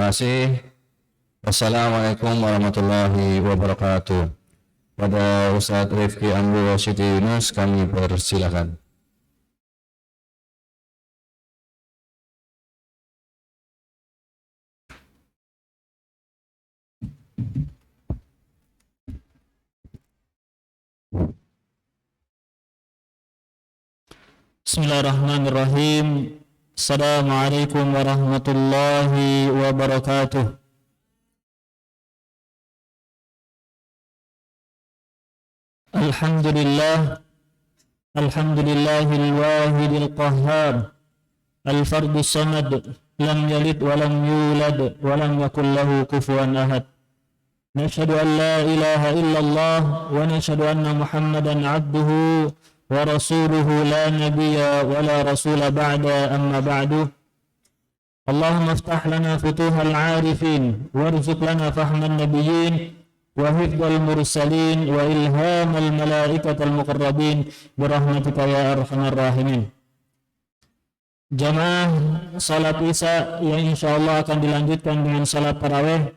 kasih. Wassalamualaikum warahmatullahi wabarakatuh. Pada Ustadz Rifki Amru Wasyidi Yunus kami persilakan. Bismillahirrahmanirrahim. Assalamualaikum warahmatullahi wabarakatuh. Alhamdulillah. Alhamdulillahil wahidil qahhar. Al-fardus samad. Lam yalid wa lam yulad wa lam yakul lahu kufuwan ahad. Nashhadu an la ilaha illallah wa nashhadu anna Muhammadan abduhu wa rasuluhu la nabiyya wa la rasula ba'da amma ba'du. Allahumma aftah lana futuhal arifin warzuq lana fahman nabiyyin wa hifdzal mursalin wa ilhamal malaikatal muqarrabin birahmatika ya arhamar rahimin. Jamaah salat Isya yang insyaallah akan dilanjutkan dengan salat tarawih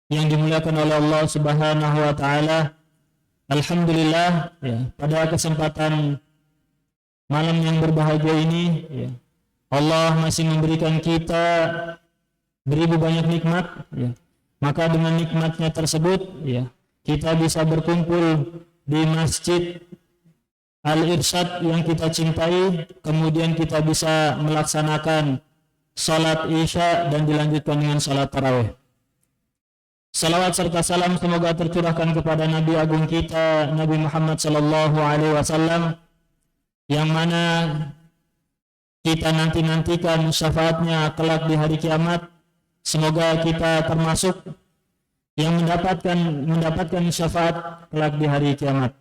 yang dimuliakan oleh Allah Subhanahu wa taala. Alhamdulillah ya, pada kesempatan malam yang berbahagia ini ya, Allah masih memberikan kita beribu banyak nikmat ya. Maka dengan nikmatnya tersebut ya, kita bisa berkumpul di Masjid Al-Irsyad yang kita cintai, kemudian kita bisa melaksanakan salat Isya dan dilanjutkan dengan salat tarawih. Salawat serta salam semoga tercurahkan kepada Nabi Agung kita Nabi Muhammad sallallahu alaihi wasallam yang mana kita nantikan syafaatnya kelak di hari kiamat. Semoga kita termasuk yang mendapatkan syafaat kelak di hari kiamat.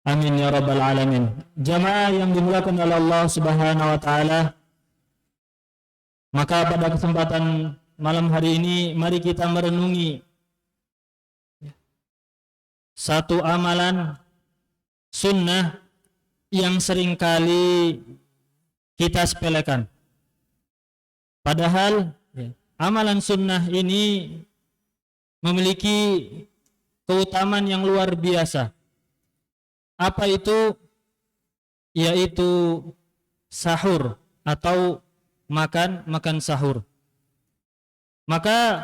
Amin ya rabbal alamin. Jamaah yang dimuliakan oleh Allah Subhanahu wa taala, maka pada kesempatan malam hari ini mari kita merenungi satu amalan sunnah yang seringkali kita sepelekan. Padahal amalan sunnah ini memiliki keutamaan yang luar biasa. Apa itu? Yaitu sahur atau makan sahur. Maka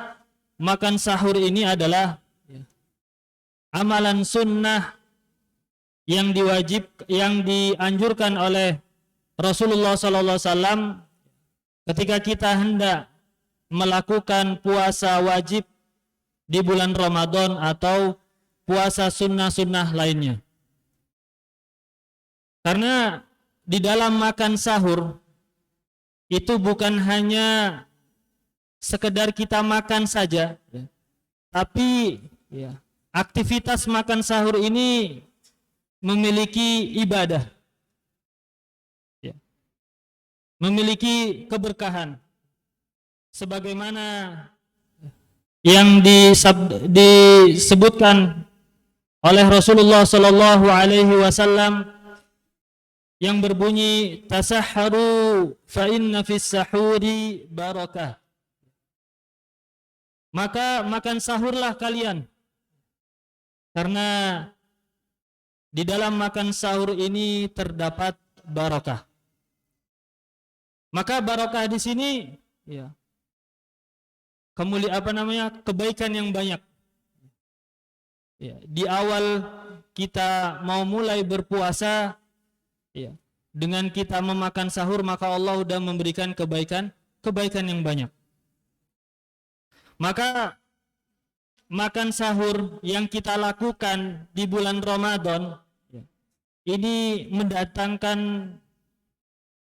makan sahur ini adalah amalan sunnah yang dianjurkan oleh Rasulullah sallallahu alaihi wasallam ketika kita hendak melakukan puasa wajib di bulan Ramadan atau puasa sunnah-sunnah lainnya. Karena di dalam makan sahur itu bukan hanya sekedar kita makan saja, tapi aktivitas makan sahur ini memiliki ibadah, memiliki keberkahan, sebagaimana yang disebutkan oleh Rasulullah Sallallahu Alaihi Wasallam yang berbunyi tasahharu fa inna fis sahuri barakah. Maka makan sahurlah kalian, karena di dalam makan sahur ini terdapat barakah. Maka barakah di sini kebaikan yang banyak. Di awal kita mau mulai berpuasa, dengan kita memakan sahur, maka Allah sudah memberikan kebaikan yang banyak. Maka makan sahur yang kita lakukan di bulan Ramadan ini mendatangkan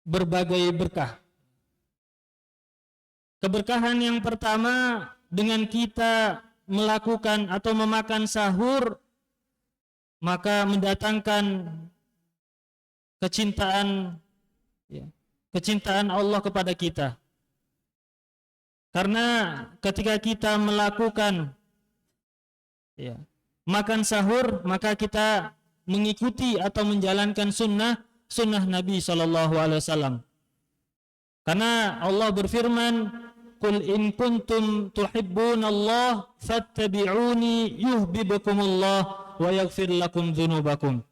berbagai berkah. Keberkahan yang pertama, dengan kita melakukan atau memakan sahur, maka mendatangkan kecintaan Allah kepada kita. Karena ketika kita melakukan makan sahur, maka kita mengikuti atau menjalankan sunnah Nabi Sallallahu Alaihi Wasallam. Karena Allah berfirman, qul in kuntum tuhibbunallah fattabi'uni yuhibbukumullah wa yaghfir lakum dzunubakum.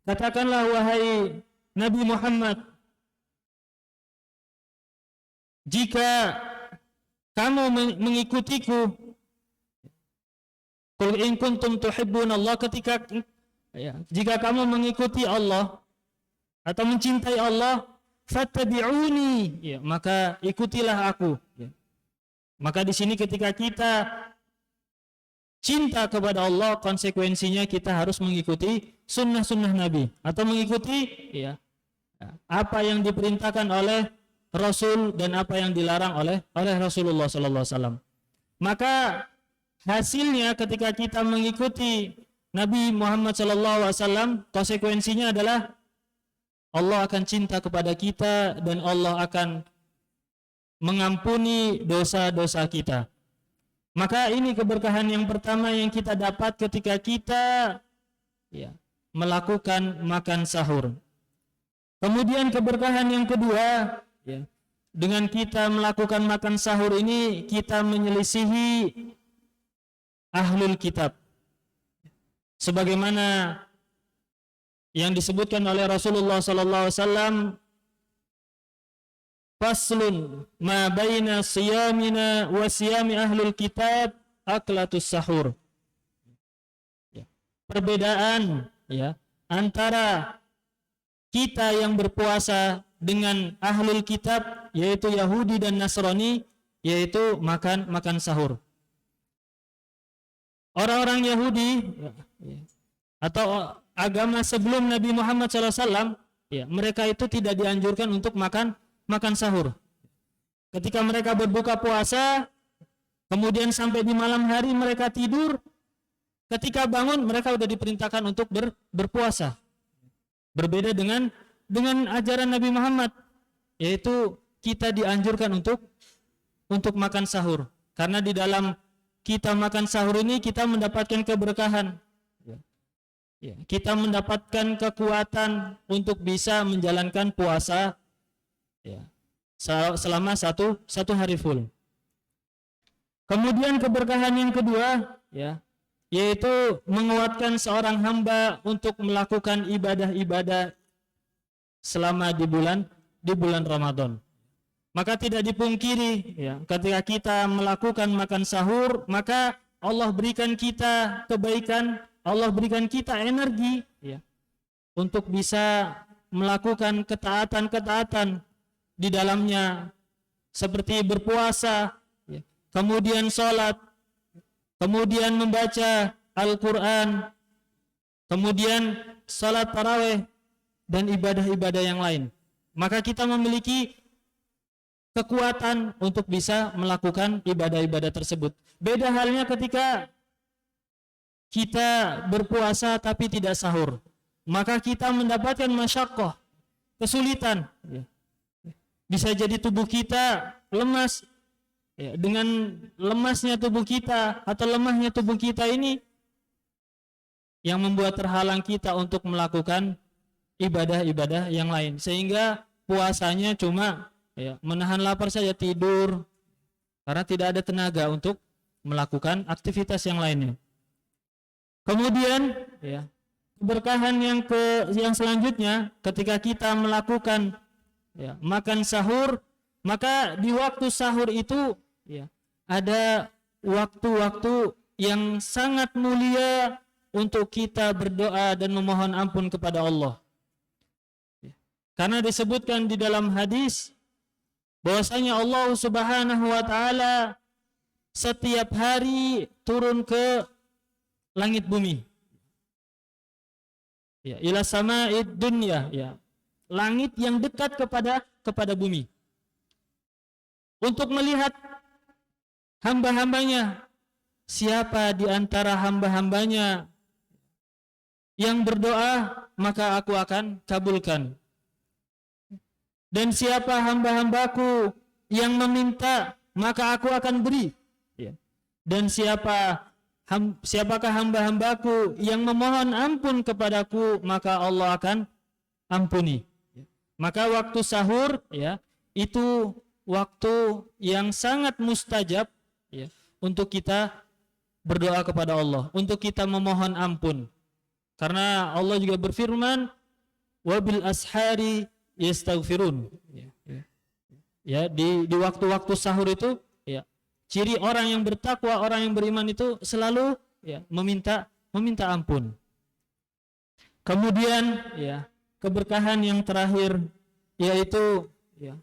Katakanlah wahai Nabi Muhammad, jika kamu mengikutiku, qul in kuntum tuhibbunallah, jika kamu mengikuti Allah atau mencintai Allah, fattabi'uni, ya, maka ikutilah aku. Ya. Maka di sini ketika kita cinta kepada Allah, konsekuensinya kita harus mengikuti sunnah-sunnah Nabi atau mengikuti ya apa yang diperintahkan oleh Rasul dan apa yang dilarang oleh Rasulullah sallallahu alaihi wasallam. Maka hasilnya ketika kita mengikuti Nabi Muhammad sallallahu alaihi wasallam, konsekuensinya adalah Allah akan cinta kepada kita dan Allah akan mengampuni dosa-dosa kita. Maka ini keberkahan yang pertama yang kita dapat ketika kita ya, melakukan makan sahur. Kemudian keberkahan yang kedua, ya, dengan kita melakukan makan sahur ini kita menyelisihi ahlul kitab. Sebagaimana yang disebutkan oleh Rasulullah sallallahu alaihi wasallam, faslun ma baina siyamina wa siyami ahlul kitab aklatus sahur. Ya. Perbedaan ya antara kita yang berpuasa dengan ahlul kitab yaitu Yahudi dan Nasrani, yaitu makan sahur. Orang-orang Yahudi atau agama sebelum Nabi Muhammad SAW, ya, mereka itu tidak dianjurkan untuk makan sahur. Ketika mereka berbuka puasa, kemudian sampai di malam hari mereka tidur, ketika bangun mereka sudah diperintahkan untuk berpuasa. Berbeda dengan ajaran Nabi Muhammad, yaitu kita dianjurkan untuk makan sahur. Karena di dalam kita makan sahur ini kita mendapatkan keberkahan. Ya, kita mendapatkan kekuatan untuk bisa menjalankan puasa ya, selama satu hari full. Kemudian keberkahan yang kedua ya, yaitu menguatkan seorang hamba untuk melakukan ibadah-ibadah selama di bulan Ramadan. Maka tidak dipungkiri ya, ketika kita melakukan makan sahur, maka Allah berikan kita kebaikan, Allah berikan kita energi ya, untuk bisa melakukan ketaatan-ketaatan di dalamnya, seperti berpuasa ya, kemudian sholat, kemudian membaca Al-Quran, kemudian sholat tarawih dan ibadah-ibadah yang lain. Maka kita memiliki kekuatan untuk bisa melakukan ibadah-ibadah tersebut. Beda halnya ketika kita berpuasa tapi tidak sahur, maka kita mendapatkan masyaqqah, kesulitan. Bisa jadi tubuh kita lemas. Dengan lemasnya tubuh kita atau lemahnya tubuh kita ini yang membuat terhalang kita untuk melakukan ibadah-ibadah yang lain, sehingga puasanya cuma menahan lapar saja, tidur, karena tidak ada tenaga untuk melakukan aktivitas yang lainnya. Kemudian keberkahan yang selanjutnya ketika kita melakukan makan sahur, maka di waktu sahur itu ada waktu-waktu yang sangat mulia untuk kita berdoa dan memohon ampun kepada Allah. Karena disebutkan di dalam hadis bahwasanya Allah Subhanahu wa taala setiap hari turun ke langit bumi. Ila sama'id dunya, langit yang dekat kepada bumi. Untuk melihat hamba-hambanya, siapa di antara hamba-hambanya yang berdoa, maka aku akan kabulkan. Dan siapa hamba-hambaku yang meminta, maka aku akan beri. Dan siapakah hamba-hambaku yang memohon ampun kepadaku, maka Allah akan ampuni. Maka waktu sahur itu waktu yang sangat mustajab ya, untuk kita berdoa kepada Allah, untuk kita memohon ampun. Karena Allah juga berfirman, wabil ashari yastaghfirun. Ya, di waktu-waktu sahur itu ya, ciri orang yang bertakwa, orang yang beriman itu selalu ya meminta ampun. Kemudian ya, keberkahan yang terakhir yaitu ya,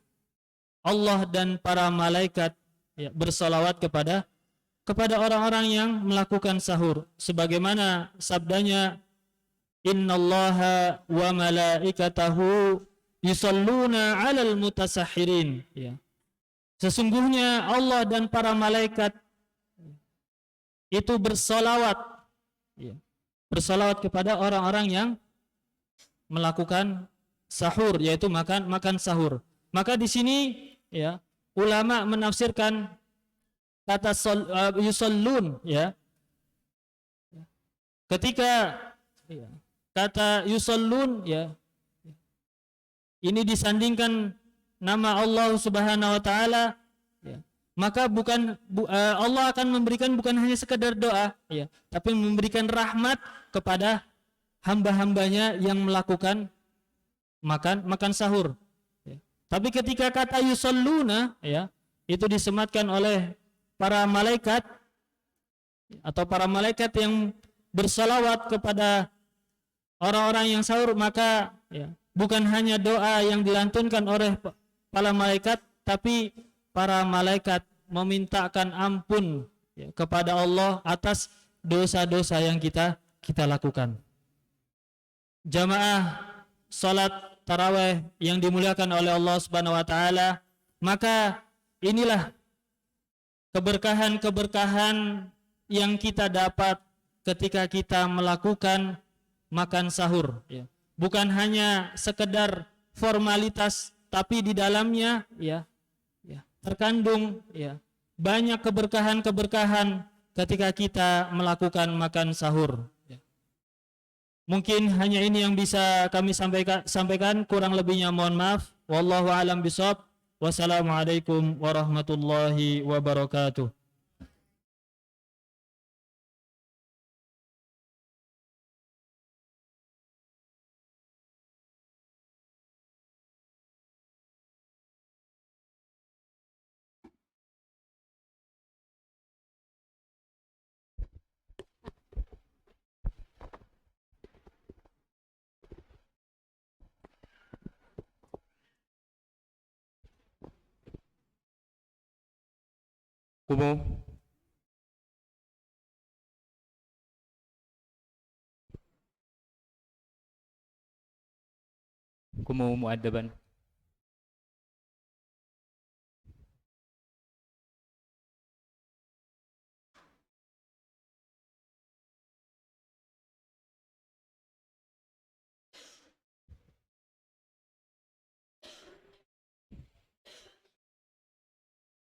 Allah dan para malaikat ya, bersalawat kepada orang-orang yang melakukan sahur, sebagaimana sabdanya, innallaha wa malaikatahu yusalluna 'alal mutasahhirin ya. Sesungguhnya Allah dan para malaikat itu bersalawat ya, bersalawat kepada orang-orang yang melakukan sahur, yaitu makan sahur. Maka di sini ya, ulama menafsirkan kata yusallun ya. Ketika ya, kata yusallun ya, ini disandingkan nama Allah Subhanahu wa taala ya, maka Allah akan memberikan bukan hanya sekedar doa ya, tapi memberikan rahmat kepada hamba-hambanya yang melakukan makan sahur ya. Tapi ketika kata yusalluna ya, itu disematkan oleh para malaikat atau para malaikat yang bersalawat kepada orang-orang yang sahur, maka ya, bukan hanya doa yang dilantunkan oleh para malaikat, tapi para malaikat memintakan ampun ya, kepada Allah atas dosa-dosa yang kita lakukan. Jamaah salat tarawih yang dimuliakan oleh Allah Subhanahu wa taala, maka inilah keberkahan-keberkahan yang kita dapat ketika kita melakukan makan sahur ya. Bukan hanya sekedar formalitas, tapi di dalamnya ya terkandung ya banyak keberkahan-keberkahan ketika kita melakukan makan sahur ya. Mungkin hanya ini yang bisa kami sampaikan, kurang lebihnya mohon maaf. Wallahu a'lam bishawab. Wassalamualaikum warahmatullahi wabarakatuh. قوموا قوموا مؤدبا.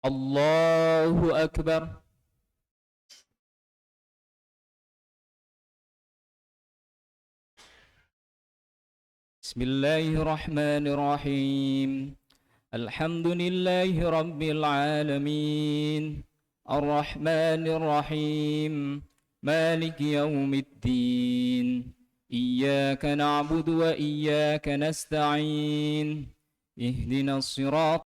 الله أكبر. بسم الله الرحمن الرحيم. الحمد لله رب العالمين الرحمن الرحيم مالك يوم الدين إياك نعبد وإياك نستعين اهدنا الصراط